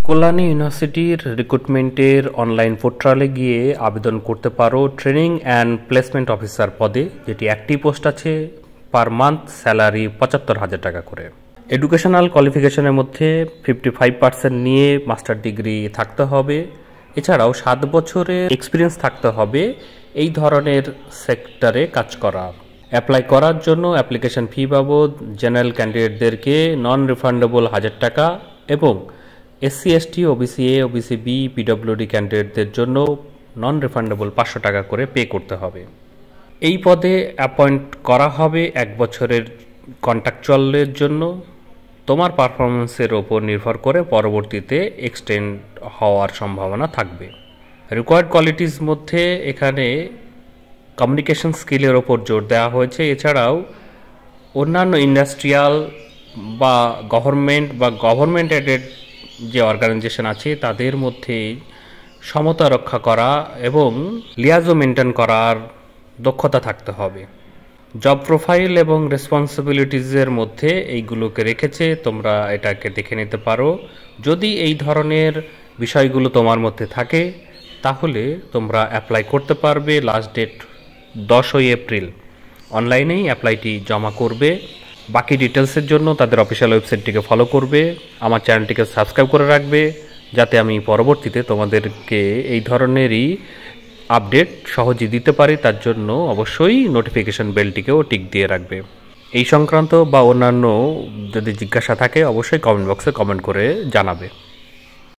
কল্যাণী ইউনিভার্সিটির রিক্রুটমেন্টের অনলাইন পোর্টালে গিয়ে আবেদন করতে পারো ট্রেনিং অ্যান্ড প্লেসমেন্ট অফিসার পদে, যেটি একটি পোস্ট আছে। পার মান্থ স্যালারি ৭৫,০০০ টাকা করে। এডুকেশনাল কোয়ালিফিকেশনের মধ্যে 55% নিয়ে মাস্টার ডিগ্রি থাকতে হবে। এছাড়াও 7 বছরের এক্সপিরিয়েন্স থাকতে হবে এই ধরনের সেক্টরে কাজ করা। অ্যাপ্লাই করার জন্য অ্যাপ্লিকেশন ফি বাবদ জেনারেল ক্যান্ডিডেটদেরকে নন রিফান্ডেবল ১,০০০ টাকা এবং SC ST OBC A OBC B PWD ক্যান্ডিডেটদের জন্য নন রিফান্ডেবল ৫০০ টাকা করে পে করতে হবে। এই পদে অ্যাপয়েন্ট করা হবে 1 বছরের কন্ট্রাকচুয়ালের জন্য। তোমার পারফরমেন্সের ওপর নির্ভর করে পরবর্তীতে এক্সটেন্ড হওয়ার সম্ভাবনা থাকবে। রিকোয়ার্ড কোয়ালিটিস মধ্যে এখানে কমিউনিকেশন স্কিলের ওপর জোর দেওয়া হয়েছে। এছাড়াও অন্যান্য ইন্ডাস্ট্রিয়াল বা গভর্নমেন্ট এডেড যে অর্গানাইজেশন আছে তাদের মধ্যে সমতা রক্ষা করা এবং লিয়াজো মেনটেন করার দক্ষতা থাকতে হবে। জব প্রোফাইল এবং রেসপন্সিবিলিটিসের মধ্যে এইগুলোকে রেখেছে, তোমরা এটাকে দেখে নিতে পারো। যদি এই ধরনের বিষয়গুলো তোমার মধ্যে থাকে তাহলে তোমরা অ্যাপ্লাই করতে পারবে। লাস্ট ডেট 10ই এপ্রিল। অনলাইনেই অ্যাপ্লাইটি জমা করবে। বাকি ডিটেলসের জন্য তাদের অফিসিয়াল ওয়েবসাইটটিকে ফলো করবে, আমার চ্যানেলটিকে সাবস্ক্রাইব করে রাখবে, যাতে আমি পরবর্তীতে তোমাদেরকে এই ধরনেরই আপডেট সহজে দিতে পারি। তার জন্য অবশ্যই নোটিফিকেশন বেলটিকেও টিক দিয়ে রাখবে। এই সংক্রান্ত বা অন্যান্য যদি জিজ্ঞাসা থাকে অবশ্যই কমেন্ট বক্সে কমেন্ট করে জানাবে।